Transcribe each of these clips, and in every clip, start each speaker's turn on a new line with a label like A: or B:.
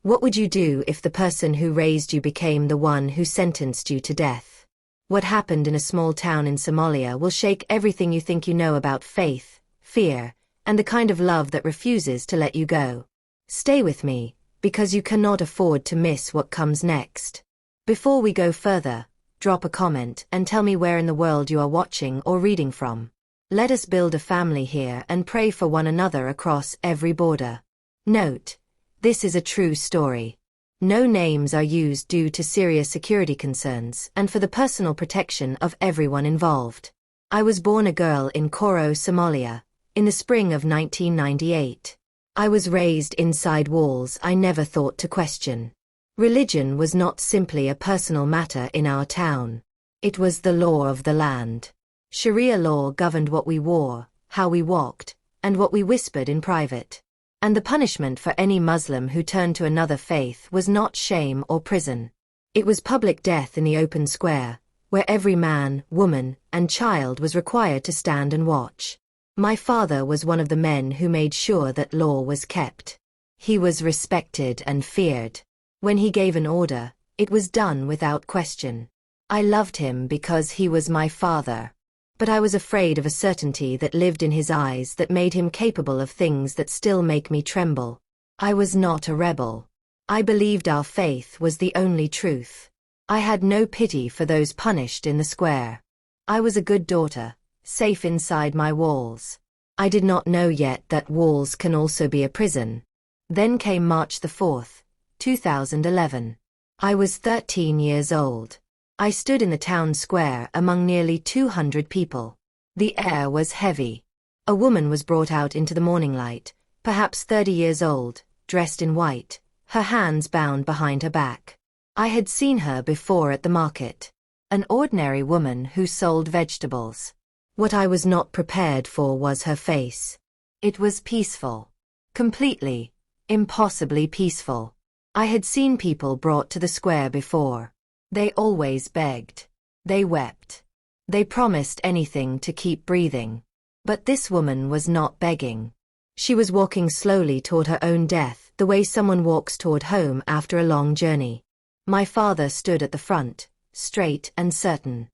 A: What would you do if the person who raised you became the one who sentenced you to death? What happened in a small town in Somalia will shake everything you think you know about faith, fear, and the kind of love that refuses to let you go. Stay with me, because you cannot afford to miss what comes next. Before we go further, drop a comment and tell me where in the world you are watching or reading from. Let us build a family here and pray for one another across every border. Note: this is a true story. No names are used due to serious security concerns and for the personal protection of everyone involved. I was born a girl in Koro, Somalia, in the spring of 1998. I was raised inside walls I never thought to question. Religion was not simply a personal matter in our town. It was the law of the land. Sharia law governed what we wore, how we walked, and what we whispered in private. And the punishment for any Muslim who turned to another faith was not shame or prison. It was public death in the open square, where every man, woman, and child was required to stand and watch. My father was one of the men who made sure that law was kept. He was respected and feared. When he gave an order, it was done without question. I loved him because he was my father. But I was afraid of a certainty that lived in his eyes that made him capable of things that still make me tremble. I was not a rebel. I believed our faith was the only truth. I had no pity for those punished in the square. I was a good daughter, safe inside my walls. I did not know yet that walls can also be a prison. Then came March the 4th, 2011. I was 13 years old. I stood in the town square among nearly 200 people. The air was heavy. A woman was brought out into the morning light, perhaps 30 years old, dressed in white, her hands bound behind her back. I had seen her before at the market. An ordinary woman who sold vegetables. What I was not prepared for was her face. It was peaceful. Completely, impossibly peaceful. I had seen people brought to the square before. They always begged. They wept. They promised anything to keep breathing. But this woman was not begging. She was walking slowly toward her own death, the way someone walks toward home after a long journey. My father stood at the front, straight and certain.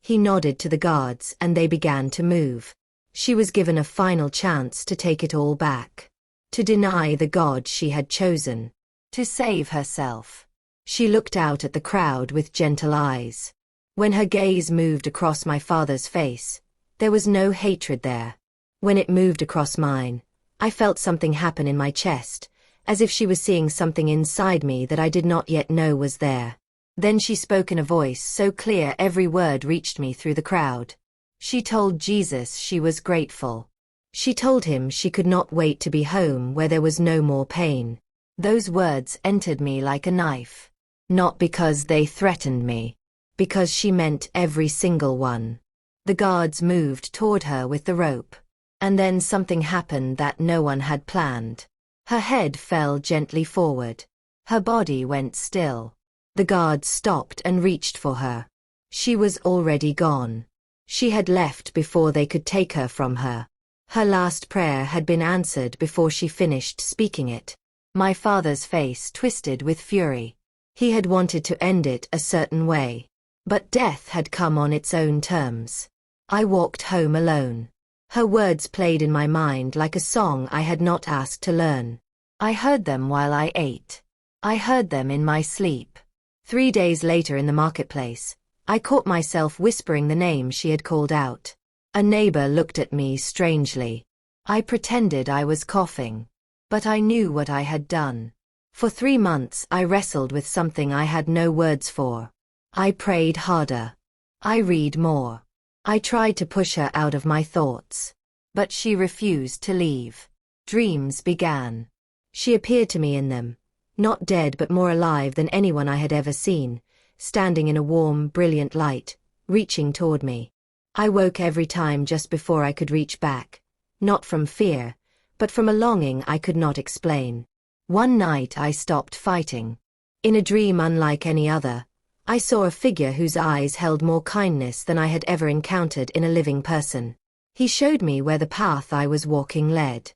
A: He nodded to the guards and they began to move. She was given a final chance to take it all back. To deny the God she had chosen. To save herself. She looked out at the crowd with gentle eyes. When her gaze moved across my father's face, there was no hatred there. When it moved across mine, I felt something happen in my chest, as if she was seeing something inside me that I did not yet know was there. Then she spoke in a voice so clear every word reached me through the crowd. She told Jesus she was grateful. She told him she could not wait to be home where there was no more pain. Those words entered me like a knife. Not because they threatened me. Because she meant every single one. The guards moved toward her with the rope. And then something happened that no one had planned. Her head fell gently forward. Her body went still. The guards stopped and reached for her. She was already gone. She had left before they could take her from her. Her last prayer had been answered before she finished speaking it. My father's face twisted with fury. He had wanted to end it a certain way. But death had come on its own terms. I walked home alone. Her words played in my mind like a song I had not asked to learn. I heard them while I ate. I heard them in my sleep. 3 days later in the marketplace, I caught myself whispering the name she had called out. A neighbor looked at me strangely. I pretended I was coughing. But I knew what I had done. For 3 months I wrestled with something I had no words for. I prayed harder. I read more. I tried to push her out of my thoughts. But she refused to leave. Dreams began. She appeared to me in them. Not dead but more alive than anyone I had ever seen, standing in a warm, brilliant light, reaching toward me. I woke every time just before I could reach back. Not from fear, but from a longing I could not explain. One night I stopped fighting. In a dream unlike any other, I saw a figure whose eyes held more kindness than I had ever encountered in a living person. He showed me where the path I was walking led.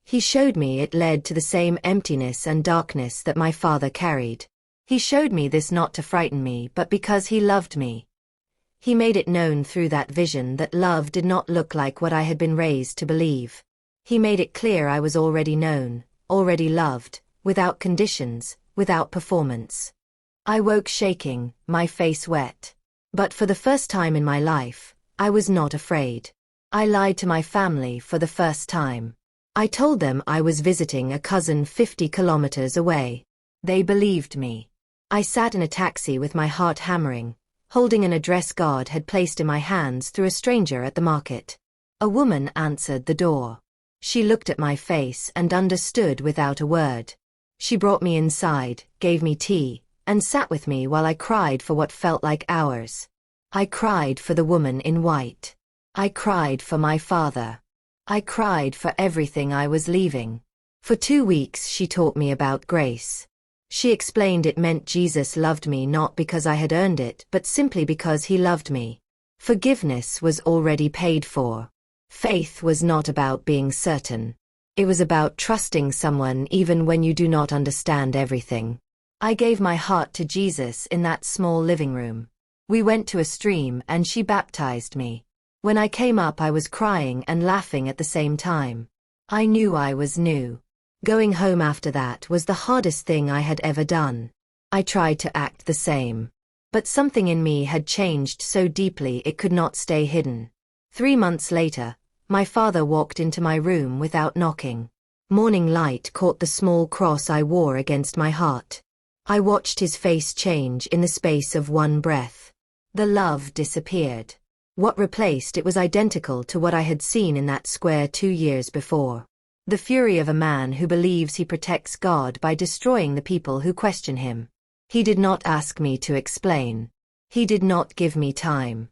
A: He showed me it led to the same emptiness and darkness that my father carried. He showed me this not to frighten me but because he loved me. He made it known through that vision that love did not look like what I had been raised to believe. He made it clear I was already known, already loved, without conditions, without performance. I woke shaking, my face wet. But for the first time in my life, I was not afraid. I lied to my family for the first time. I told them I was visiting a cousin 50 kilometers away. They believed me. I sat in a taxi with my heart hammering, holding an address God had placed in my hands through a stranger at the market. A woman answered the door. She looked at my face and understood without a word. She brought me inside, gave me tea, and sat with me while I cried for what felt like hours. I cried for the woman in white. I cried for my father. I cried for everything I was leaving. For 2 weeks she taught me about grace. She explained it meant Jesus loved me not because I had earned it but simply because he loved me. Forgiveness was already paid for. Faith was not about being certain. It was about trusting someone even when you do not understand everything. I gave my heart to Jesus in that small living room. We went to a stream and she baptized me. When I came up I was crying and laughing at the same time. I knew I was new. Going home after that was the hardest thing I had ever done. I tried to act the same. But something in me had changed so deeply it could not stay hidden. 3 months later, my father walked into my room without knocking. Morning light caught the small cross I wore against my heart. I watched his face change in the space of one breath. The love disappeared. What replaced it was identical to what I had seen in that square 2 years before. The fury of a man who believes he protects God by destroying the people who question him. He did not ask me to explain. He did not give me time.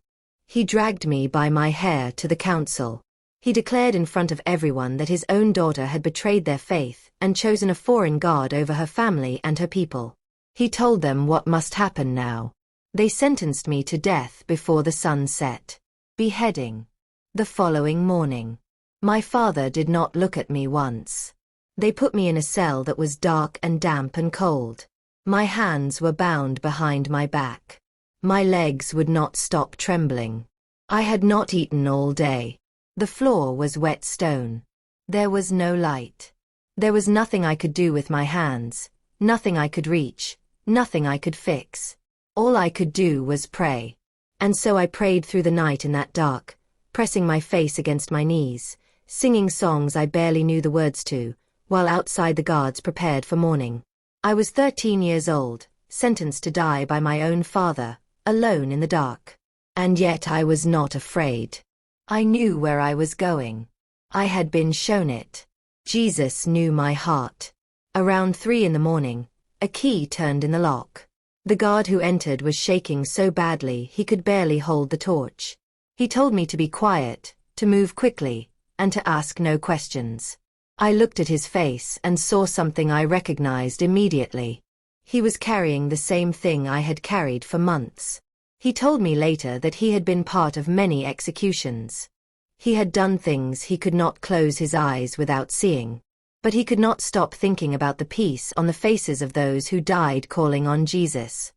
A: He dragged me by my hair to the council. He declared in front of everyone that his own daughter had betrayed their faith and chosen a foreign god over her family and her people. He told them what must happen now. They sentenced me to death before the sun set. Beheading. The following morning. My father did not look at me once. They put me in a cell that was dark and damp and cold. My hands were bound behind my back. My legs would not stop trembling. I had not eaten all day. The floor was wet stone. There was no light. There was nothing I could do with my hands, nothing I could reach, nothing I could fix. All I could do was pray. And so I prayed through the night in that dark, pressing my face against my knees, singing songs I barely knew the words to, while outside the guards prepared for morning. I was 13 years old, sentenced to die by my own father, alone in the dark. And yet I was not afraid. I knew where I was going. I had been shown it. Jesus knew my heart. Around 3 in the morning, a key turned in the lock. The guard who entered was shaking so badly he could barely hold the torch. He told me to be quiet, to move quickly, and to ask no questions. I looked at his face and saw something I recognized immediately. He was carrying the same thing I had carried for months. He told me later that he had been part of many executions. He had done things he could not close his eyes without seeing. But he could not stop thinking about the peace on the faces of those who died calling on Jesus.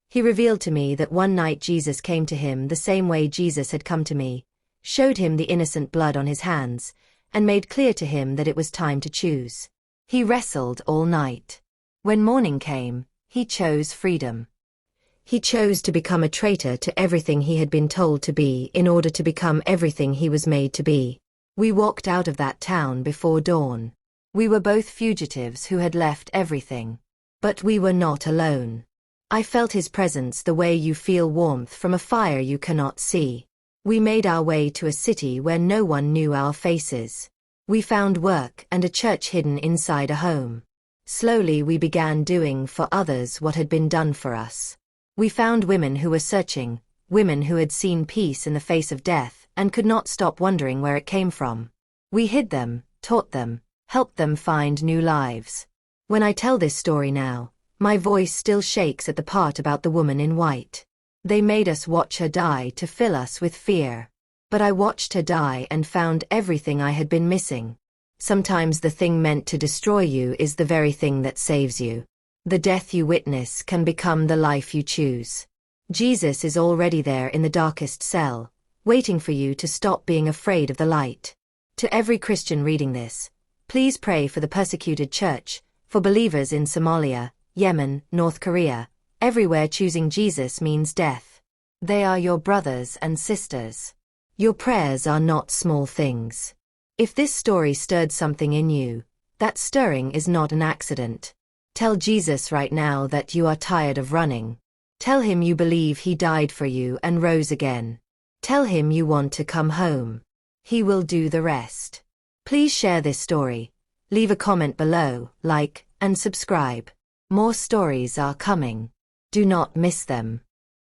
A: He revealed to me that one night Jesus came to him the same way Jesus had come to me, showed him the innocent blood on his hands, and made clear to him that it was time to choose. He wrestled all night. When morning came, he chose freedom. He chose to become a traitor to everything he had been told to be in order to become everything he was made to be. We walked out of that town before dawn. We were both fugitives who had left everything. But we were not alone. I felt his presence the way you feel warmth from a fire you cannot see. We made our way to a city where no one knew our faces. We found work and a church hidden inside a home. Slowly we began doing for others what had been done for us. We found women who were searching, women who had seen peace in the face of death and could not stop wondering where it came from. We hid them, taught them, helped them find new lives. When I tell this story now, my voice still shakes at the part about the woman in white. They made us watch her die to fill us with fear. But I watched her die and found everything I had been missing. Sometimes the thing meant to destroy you is the very thing that saves you. The death you witness can become the life you choose. Jesus is already there in the darkest cell, waiting for you to stop being afraid of the light. To every Christian reading this, please pray for the persecuted church, for believers in Somalia, Yemen, North Korea. Everywhere choosing Jesus means death. They are your brothers and sisters. Your prayers are not small things. If this story stirred something in you, that stirring is not an accident. Tell Jesus right now that you are tired of running. Tell him you believe he died for you and rose again. Tell him you want to come home. He will do the rest. Please share this story. Leave a comment below, like, and subscribe. More stories are coming. Do not miss them.